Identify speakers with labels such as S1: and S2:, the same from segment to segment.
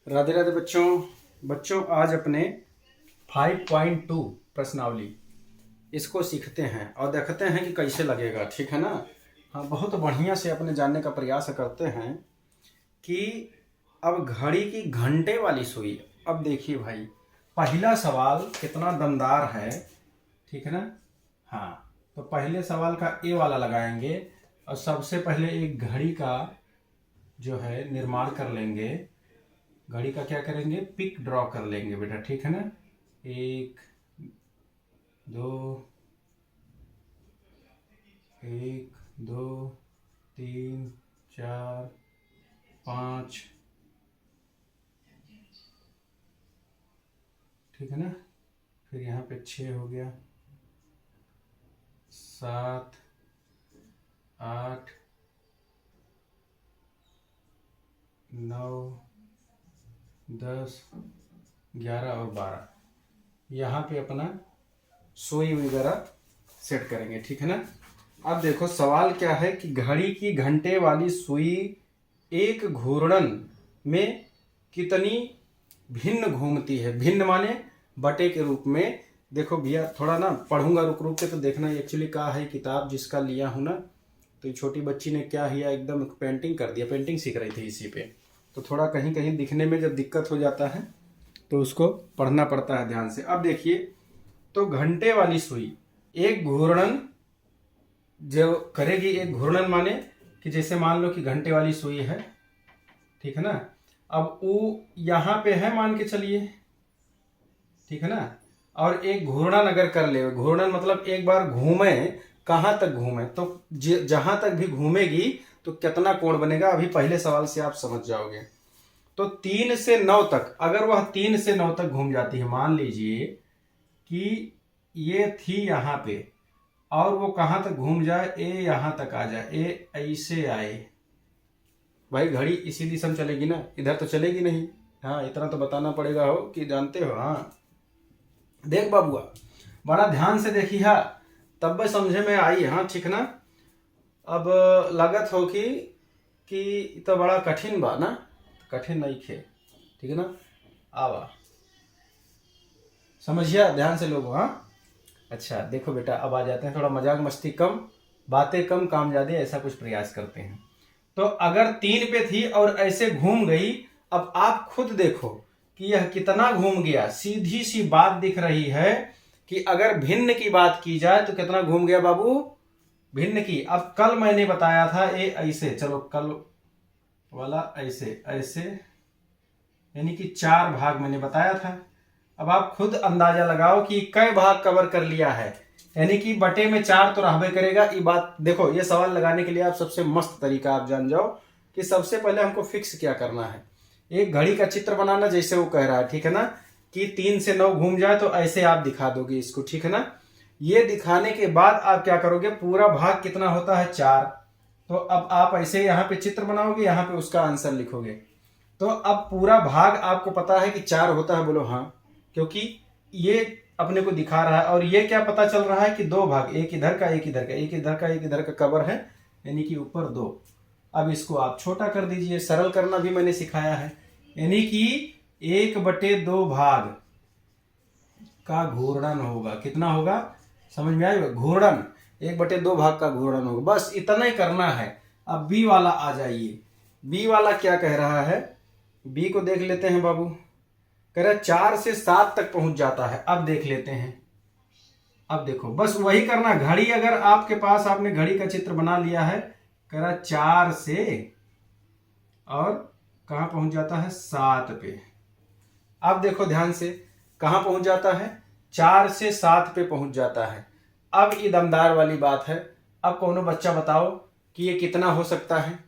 S1: राधे राधे बच्चों आज अपने 5.2 प्रश्नावली इसको सीखते हैं और देखते हैं कि कैसे लगेगा। ठीक है ना। हाँ, बहुत बढ़िया से अपने जानने का प्रयास करते हैं कि अब घड़ी की घंटे वाली सुई। अब देखिए भाई, पहला सवाल कितना दमदार है। ठीक है ना। हाँ, तो पहले सवाल का ए वाला लगाएंगे और सबसे पहले एक घड़ी का जो है निर्माण कर लेंगे। घड़ी का क्या करेंगे, पिक ड्रॉ कर लेंगे बेटा। ठीक है ना। 1 2 1 2 3 4 5। ठीक है ना। फिर यहाँ पे 6 हो गया, 7 8 9 10 11 और 12। यहाँ पे अपना सुई वगैरह सेट करेंगे। ठीक है ना। अब देखो सवाल क्या है कि घड़ी की घंटे वाली सुई एक घूर्णन में कितनी भिन्न घूमती है। भिन्न माने बटे के रूप में। देखो भैया थोड़ा ना पढ़ूंगा रुक रुक के, तो देखना एक्चुअली क्या है। किताब जिसका लिया हूं ना, तो ये छोटी बच्ची ने क्या किया, एकदम पेंटिंग कर दिया। पेंटिंग सीख रही थी इसी पे, तो थोड़ा कहीं कहीं दिखने में जब दिक्कत हो जाता है तो उसको पढ़ना पड़ता है ध्यान से। अब देखिए, तो घंटे वाली सुई एक घूर्णन जो करेगी, एक घूर्णन माने कि जैसे मान लो कि घंटे वाली सुई है। ठीक है ना। अब वो यहाँ पे है मान के चलिए। ठीक है ना। और एक घूर्णन अगर कर ले, घूर्णन मतलब एक बार घूमे, कहाँ तक घूमे, तो जहां तक भी घूमेगी तो कितना कोण बनेगा, अभी पहले सवाल से आप समझ जाओगे। तो 3 से 9 तक, अगर वह 3 से 9 तक घूम जाती है, मान लीजिए कि ये थी यहाँ पे और वो कहाँ तक घूम जाए, ए यहाँ तक आ जाए, ए ऐसे आए। भाई घड़ी इसी दिशा में चलेगी ना, इधर तो चलेगी नहीं। हाँ, इतना तो बताना पड़ेगा हो कि जानते हो। हाँ देख बाबुआ, बड़ा ध्यान से देखी है, तब भी समझे में आई। हाँ ठीक ना। अब लागत हो कि तो बड़ा कठिन बा ना, कठिन नहीं खे। ठीक है ना। आवा समझिए ध्यान से लोग। हाँ अच्छा देखो बेटा, अब आ जाते हैं थोड़ा मजाक मस्ती कम, बातें कम, काम ज्यादा, ऐसा कुछ प्रयास करते हैं। तो अगर 3 पे थी और ऐसे घूम गई, अब आप खुद देखो कि यह कितना घूम गया। सीधी सी बात दिख रही है कि अगर भिन्न की बात की जाए तो कितना घूम गया बाबू, भिन्न की। अब कल मैंने बताया था ये ऐसे, चलो कल वाला ऐसे ऐसे, यानी कि 4 भाग मैंने बताया था। अब आप खुद अंदाजा लगाओ कि कई भाग कवर कर लिया है, यानी कि बटे में 4 तो रहबे करेगा। ये बात देखो, ये सवाल लगाने के लिए आप सबसे मस्त तरीका आप जान जाओ कि सबसे पहले हमको फिक्स क्या करना है। एक घड़ी का चित्र बनाना, जैसे वो कह रहा है। ठीक है ना, कि 3 से 9 घूम जाए तो ऐसे आप दिखा दोगे इसको। ठीक है ना। ये दिखाने के बाद आप क्या करोगे, पूरा भाग कितना होता है, 4। तो अब आप ऐसे यहाँ पे चित्र बनाओगे, यहाँ पे उसका आंसर लिखोगे। तो अब पूरा भाग आपको पता है कि 4 होता है, बोलो हाँ, क्योंकि ये अपने को दिखा रहा है। और ये क्या पता चल रहा है कि 2 भाग, एक इधर का एक इधर का, एक इधर का एक इधर का कवर है, यानी कि ऊपर 2। अब इसको आप छोटा कर दीजिए, सरल करना भी मैंने सिखाया है। यानी कि 1/2 भाग का घूर्णन होगा। कितना होगा, समझ में आएगा, घूर्णन 1/2 भाग का घूर्णन होगा। बस इतना ही करना है। अब बी वाला आ जाइए। बी वाला क्या कह रहा है, बी को देख लेते हैं बाबू। कह रहा है 4 से 7 तक पहुंच जाता है। अब देख लेते हैं। अब देखो बस वही करना, घड़ी अगर आपके पास, आपने घड़ी का चित्र बना लिया है, कह रहा 4 से और कहां पहुंच जाता है, 7 पे। अब देखो ध्यान से, कहां पहुंच जाता है, 4 से 7 पे पहुंच जाता है। अब ये दमदार वाली बात है। अब कौनो बच्चा बताओ कि ये कितना हो सकता है।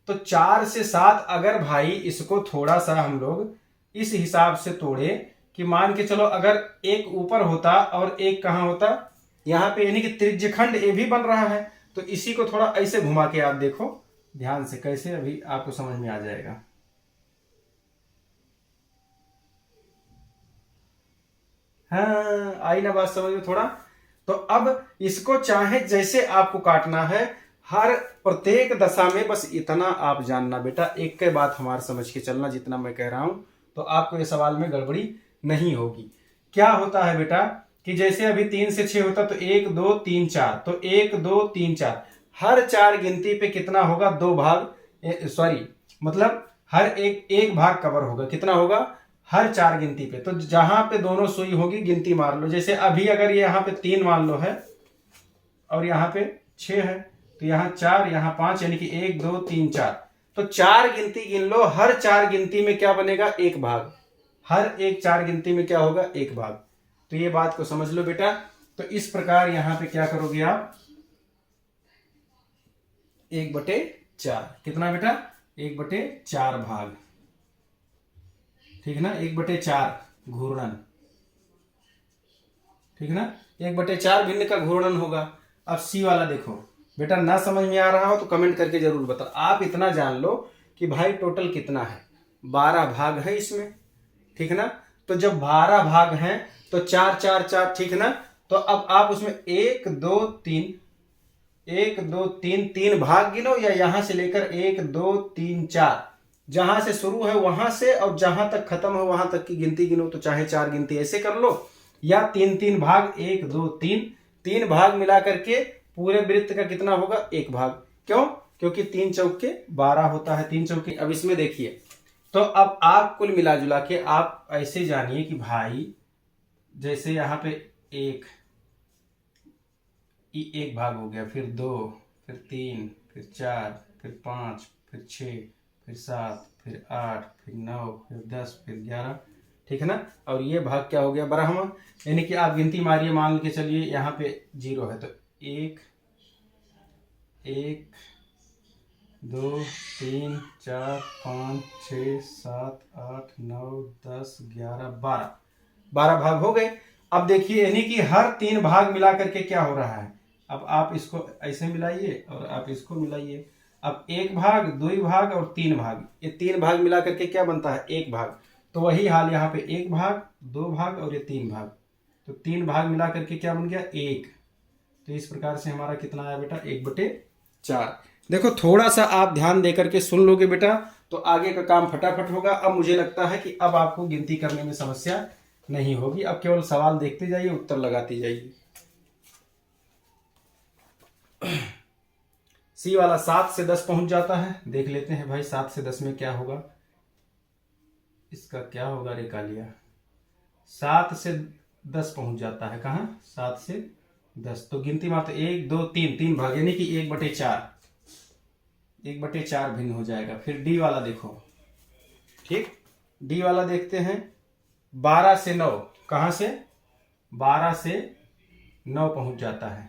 S1: तो 4 से 7, अगर भाई इसको थोड़ा सा हम लोग इस हिसाब से तोड़े कि मान के चलो अगर एक ऊपर होता और एक कहां होता, यहां पे, यानी कि त्रिज्यखंड ए भी बन रहा है। तो इसी को थोड़ा ऐसे घुमा के आप देखो ध्यान से, कैसे अभी आपको समझ में आ जाएगा। हाँ आई ना बात समझ में थोड़ा। तो अब इसको चाहे जैसे आपको काटना है, हर प्रत्येक दशा में बस इतना आप जानना बेटा, एक के बात हमारा समझ के चलना जितना मैं कह रहा हूं। तो आपको ये सवाल में गड़बड़ी नहीं होगी। क्या होता है बेटा कि जैसे अभी 3 से 6 होता तो 1 2 3 4, तो 1 2 3 4 हर 4 गिनती पे कितना होगा, 2 भाग, सॉरी मतलब हर एक भाग कवर होगा, कितना होगा हर 4 गिनती पे। तो जहां पे दोनों सुई होगी गिनती मार लो, जैसे अभी अगर ये यहाँ पे 3 मान लो है और यहाँ पे 6 है, तो यहाँ 4 यहाँ 5, यानी कि 1 2 3 4, तो 4 गिनती गिन लो, हर 4 गिनती में क्या बनेगा, एक भाग, हर एक 4 गिनती में क्या होगा, एक भाग। तो ये बात को समझ लो बेटा। तो इस प्रकार यहां पे क्या करोगे आप, 1/4, कितना बेटा, 1/4 भाग, ठीक ना, 1/4 घूर्णन, ठीक ना, 1/4 भिन्न का घूर्णन होगा। अब सी वाला देखो बेटा, ना समझ में आ रहा हो तो कमेंट करके जरूर बताओ। आप इतना जान लो कि भाई टोटल कितना है, 12 भाग है इसमें, ठीक ना। तो जब 12 भाग हैं तो 4 4 4, ठीक ना। तो अब आप उसमें 1 2 3 1 2 3 3 भाग गिनो, या यहां से लेकर 1 2 3 4, जहां से शुरू है वहां से और जहां तक खत्म है वहां तक की गिनती गिनो। तो चाहे 4 गिनती ऐसे कर लो, या 3 3 भाग, 1 2 3, 3 भाग मिला करके पूरे वृत्त का कितना होगा, एक भाग। क्यों, क्योंकि 3 चौके 12 होता है, 3 चौके। अब इसमें देखिए, तो अब आप कुल मिला जुला के आप ऐसे जानिए कि भाई जैसे यहाँ पे एक भाग हो गया, फिर 2, फिर 3, फिर 4, फिर 5, फिर 6, फिर 7, फिर 8, फिर 9, फिर 10, फिर 11, ठीक है ना। और ये भाग क्या हो गया, 12वां, यानी कि आप गिनती मारिए, मान के चलिए यहाँ पे 0 है, तो 1 1 2 3 4 5 6 7 8 9 10 11 12, 12 भाग हो गए। अब देखिए, यानी कि हर 3 भाग मिला करके क्या हो रहा है, अब आप इसको ऐसे मिलाइए और आप इसको मिलाइए। अब 1 भाग, 2 भाग और 3 भाग, ये 3 भाग मिला करके क्या बनता है, 1 भाग। तो वही हाल यहाँ पे 1 भाग, 2 भाग और ये 3 भाग, तो 3 भाग मिला करके क्या बन गया, 1। तो इस प्रकार से हमारा कितना आया बेटा, 1/4। देखो थोड़ा सा आप ध्यान देकर के सुन लोगे बेटा तो आगे का काम फटाफट होगा। अब मुझे लगता है कि अब आपको गिनती करने में समस्या नहीं होगी, अब केवल सवाल देखते जाइए, उत्तर लगाते जाइए। सी वाला 7 से 10 पहुंच जाता है, देख लेते हैं भाई 7 से 10 में क्या होगा, इसका क्या होगा रे कालिया। 7 से 10 पहुंच जाता है, कहां, 7 से 10, तो गिनती मात्र 1 2 3, 3 भाग, यानी कि 1/4, 1/4 भिन्न हो जाएगा। फिर डी वाला देखो, ठीक, डी वाला देखते हैं, 12 से 9, कहां से, 12 से 9 पहुंच जाता है,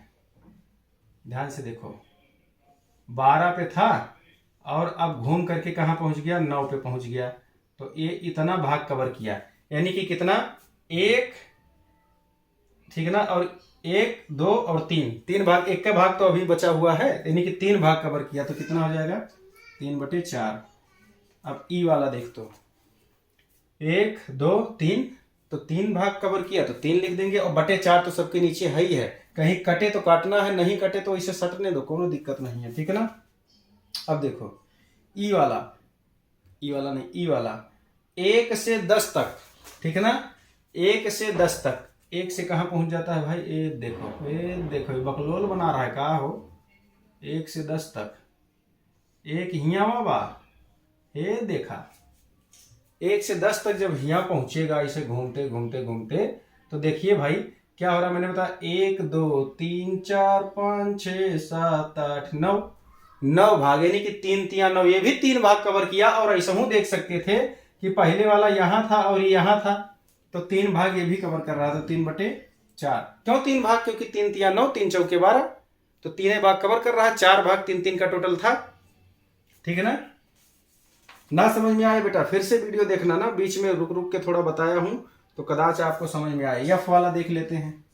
S1: ध्यान से देखो, 12 पे था और अब घूम करके कहां पहुंच गया, 9 पे पहुंच गया। तो ये इतना भाग कवर किया, यानी कि कितना, 1, ठीक है ना, और 1 2 और 3, 3 भाग, एक का भाग तो अभी बचा हुआ है, यानी कि 3 भाग कवर किया, तो कितना हो जाएगा, 3/4। अब ई वाला देख, तो 1 2 3, तो 3 भाग कवर किया तो 3 लिख देंगे, और बटे 4 तो सबके नीचे है ही है, कहीं कटे तो काटना है, नहीं कटे तो इसे सटने दो, कोनो दिक्कत नहीं है, ठीक है ना। अब देखो ई वाला नहीं, ई वाला 1 से 10 तक, ठीक है ना, 1 से 10 तक, 1 से कहां पहुंच जाता है भाई, ये देखो ये बकलोल बना रहा है का हो, 1 से 10 तक, एक हिया बाबा, ये देखा 1 से 10 तक जब हिया पहुंचेगा इसे घूमते घूमते घूमते, तो देखिए भाई क्या हो रहा है, मैंने बताया 1 2 3 4 5 6 7 8 9, 9 भाग, यानी कि 3 3 9, ये भी 3 भाग कवर किया। और ऐसा हूं देख सकते थे कि पहले वाला यहां था और ये यहां था, तो 3 भाग ये भी कवर कर रहा था, 3/4। क्यों 3 भाग, क्योंकि 3 3 9, 3 चौके 12, तो 3 भाग कवर कर रहा है, 4 भाग 3 3 का टोटल था, ठीक है ना समझ में आया बेटा, फिर से वीडियो देखना ना, बीच में रुक रुक के थोड़ा बताया हूं तो कदाच आपको समझ में आए। एफ वाला देख लेते हैं,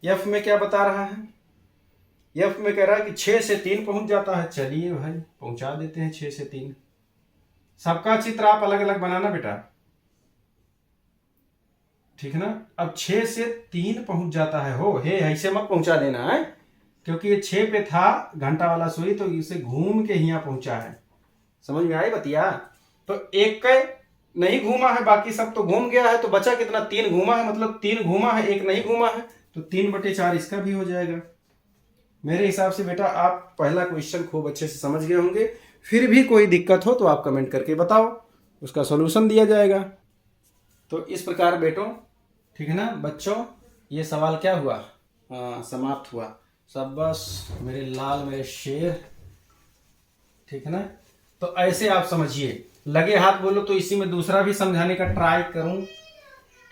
S1: एफ में क्या बता रहा है, एफ में कह रहा है कि 6 से 3 पहुंच जाता है, चलिए भाई पहुंचा देते हैं 6 से 3। सबका चित्र आप अलग अलग बनाना बेटा, ठीक है ना। अब 6 से 3 पहुंच जाता है, हो हे ऐसे मत पहुंचा देना है, क्योंकि ये 6 पे था घंटा वाला सुई, तो इसे घूम के यहाँ पहुंचा है, समझ में आई बतिया। तो 1 नहीं घूमा है, बाकी सब तो घूम गया है, तो बचा कितना, 3 घूमा है, मतलब 3 घूमा है, 1 नहीं घूमा है, तो 3/4 इसका भी हो जाएगा। मेरे हिसाब से बेटा आप पहला क्वेश्चन खूब अच्छे से समझ गए होंगे। फिर भी कोई दिक्कत हो तो आप कमेंट करके बताओ, उसका सॉल्यूशन दिया जाएगा। तो इस प्रकार बेटों, ठीक है ना बच्चों, ये सवाल क्या हुआ, समाप्त हुआ। शाबाश मेरे लाल, मेरे शेर, ठीक है ना। तो ऐसे आप समझिए, लगे हाथ बोलो तो इसी में दूसरा भी समझाने का ट्राई करूं,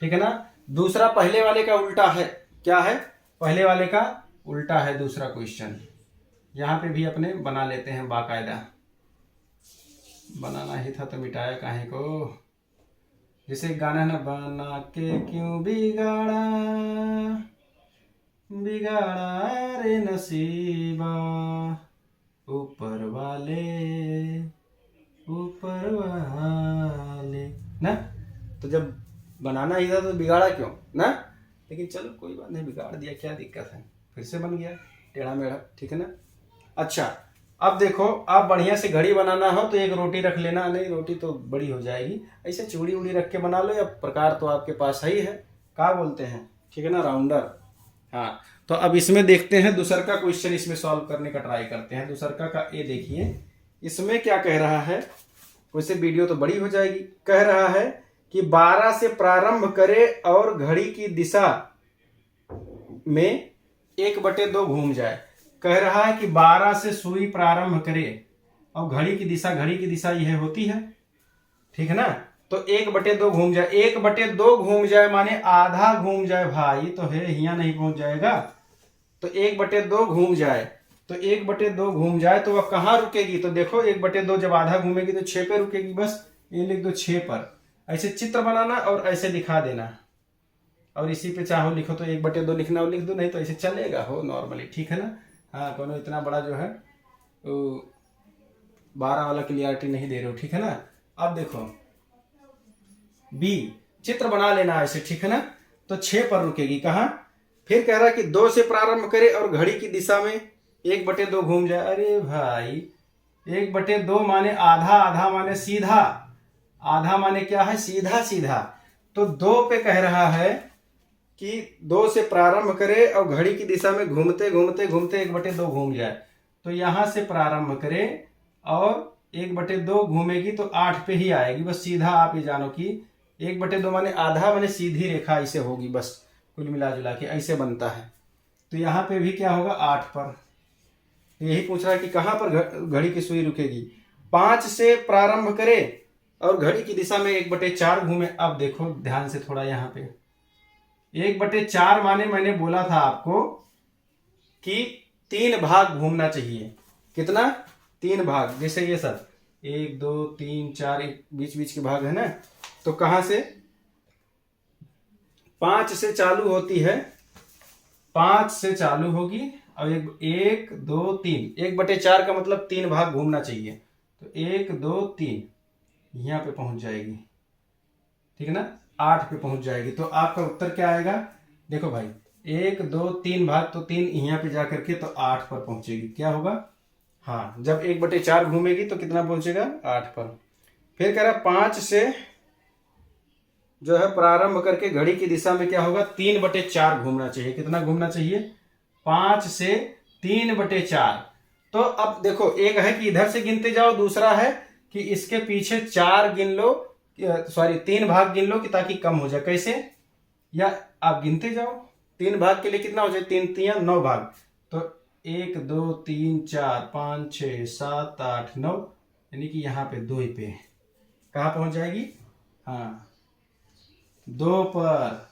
S1: ठीक है ना। दूसरा पहले वाले का उल्टा है, क्या है, पहले वाले का उल्टा है दूसरा क्वेश्चन। यहां पे भी अपने बना लेते हैं, बाकायदा बनाना ही था तो मिटाया काहे को। जैसे गाना है ना, बना के क्यों बिगाड़ा, बिगाड़ा रे नसीबा, ऊपर वाले, ऊपर वाले ना। तो जब बनाना ही था तो बिगाड़ा क्यों ना, लेकिन चलो कोई बात नहीं, बिगाड़ दिया, क्या दिक्कत है, फिर से बन गया टेढ़ा मेढ़ा, ठीक है ना। अच्छा अब देखो, आप बढ़िया से घड़ी बनाना हो तो एक रोटी रख लेना, नहीं रोटी तो बड़ी हो जाएगी, ऐसे चूड़ी उड़ी रख के बना लो, या प्रकार तो आपके पास ही है, क्या बोलते हैं, ठीक है ना, राउंडर। हाँ तो अब इसमें देखते हैं दूसर का क्वेश्चन, इसमें सॉल्व करने का ट्राई करते हैं। दूसर का ये देखिए, इसमें क्या कह रहा है, वैसे वीडियो तो बड़ी हो जाएगी। कह रहा है कि 12 से प्रारंभ करे और घड़ी की दिशा में 1/2 घूम जाए। कह रहा है कि 12 से सुई प्रारंभ करे और घड़ी की दिशा यह होती है, ठीक है ना। तो 1/2 घूम जाए, 1/2 घूम जाए माने आधा घूम जाए भाई, तो है यहाँ नहीं पहुंच जाएगा, तो 1/2 घूम जाए, तो 1/2 घूम जाए तो वह कहाँ रुकेगी, तो देखो 1/2 जब आधा घूमेगी तो 6 पे रुकेगी, बस ये लिख दो 6 पर। ऐसे चित्र बनाना और ऐसे दिखा देना, और इसी पे चाहो लिखो तो 1/2 लिखना हो लिख दो, नहीं तो ऐसे चलेगा हो नॉर्मली, ठीक है ना। हाँ कोनो इतना बड़ा जो है 12 वाला क्लियरिटी नहीं दे रहे हो, ठीक है ना। अब देखो बी, चित्र बना लेना ऐसे, ठीक है ना। तो 6 पर रुकेगी, कहाँ, फिर कह रहा है कि 2 से प्रारंभ करे और घड़ी की दिशा में 1/2 घूम जाए। अरे भाई 1/2 माने आधा, आधा माने सीधा, आधा माने क्या है, सीधा सीधा। तो 2 पे कह रहा है कि 2 से प्रारंभ करे और घड़ी की दिशा में घूमते घूमते घूमते 1/2 घूम जाए। तो यहां से प्रारंभ करे और 1/2 घूमेगी तो 8 पे ही आएगी, बस सीधा। आप ये जानो कि 1/2 माने आधा माने सीधी रेखा ऐसे होगी, बस कुल मिला जुला के ऐसे बनता है। तो यहाँ पे भी क्या होगा, 8 पर। यही पूछ रहा है कि कहाँ पर घड़ी की सुई रुकेगी। 5 से प्रारंभ करे और घड़ी की दिशा में 1/4 घूमे। अब देखो ध्यान से थोड़ा, यहाँ पे 1/4 माने मैंने बोला था आपको कि 3 भाग घूमना चाहिए। कितना, 3 भाग। जैसे ये सब 1 2 3 4 बीच बीच के भाग है ना, तो कहां से, 5 से चालू होती है, 5 से चालू होगी और 1 2 3, 1/4 का मतलब 3 भाग घूमना चाहिए। तो 1 2 3 यहाँ पे पहुंच जाएगी, ठीक है ना, 8 पे पहुंच जाएगी। तो आपका उत्तर क्या आएगा, देखो भाई 1 2 3 भाग, तो 3 यहाँ पे जाकर के तो 8 पर पहुंचेगी। क्या होगा, हाँ जब 1/4 घूमेगी तो कितना पहुंचेगा, 8 पर। फिर कह रहा 5 से जो है प्रारंभ करके घड़ी की दिशा में क्या होगा, 3/4 घूमना चाहिए। कितना घूमना चाहिए, 5 से 3/4। तो अब देखो, एक है कि इधर से गिनते जाओ, दूसरा है कि इसके पीछे 4 गिन लो, सॉरी 3 भाग गिन लो कि ताकि कम हो जाए। कैसे, या आप गिनते जाओ, 3 भाग के लिए कितना हो जाए, 3 3 9 भाग। तो 1 2 3 4 5 6 7 8 9, यानी कि यहाँ पे 2 पे कहाँ पहुंच जाएगी, हाँ 2 पर।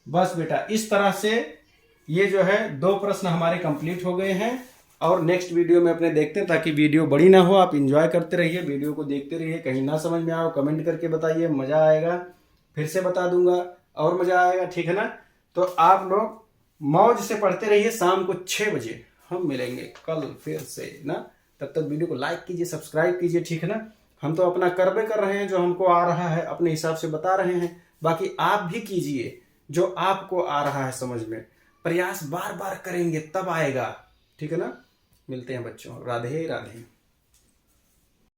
S1: बस बेटा इस तरह से ये जो है 2 प्रश्न हमारे कंप्लीट हो गए हैं। और नेक्स्ट वीडियो में अपने देखते हैं, ताकि वीडियो बड़ी ना हो, आप एंजॉय करते रहिए, वीडियो को देखते रहिए। कहीं ना समझ में आओ कमेंट करके बताइए, मज़ा आएगा, फिर से बता दूंगा और मज़ा आएगा, ठीक है ना। तो आप लोग मौज से पढ़ते रहिए। शाम को 6 बजे हम मिलेंगे कल फिर से ना। तब तक वीडियो को लाइक कीजिए, सब्सक्राइब कीजिए, ठीक है ना। हम तो अपना कर्म कर रहे हैं, जो हमको आ रहा है अपने हिसाब से बता रहे हैं, बाकी आप भी कीजिए जो आपको आ रहा है समझ में। प्रयास बार बार करेंगे तब आएगा, ठीक है ना। मिलते हैं बच्चों, राधे राधे।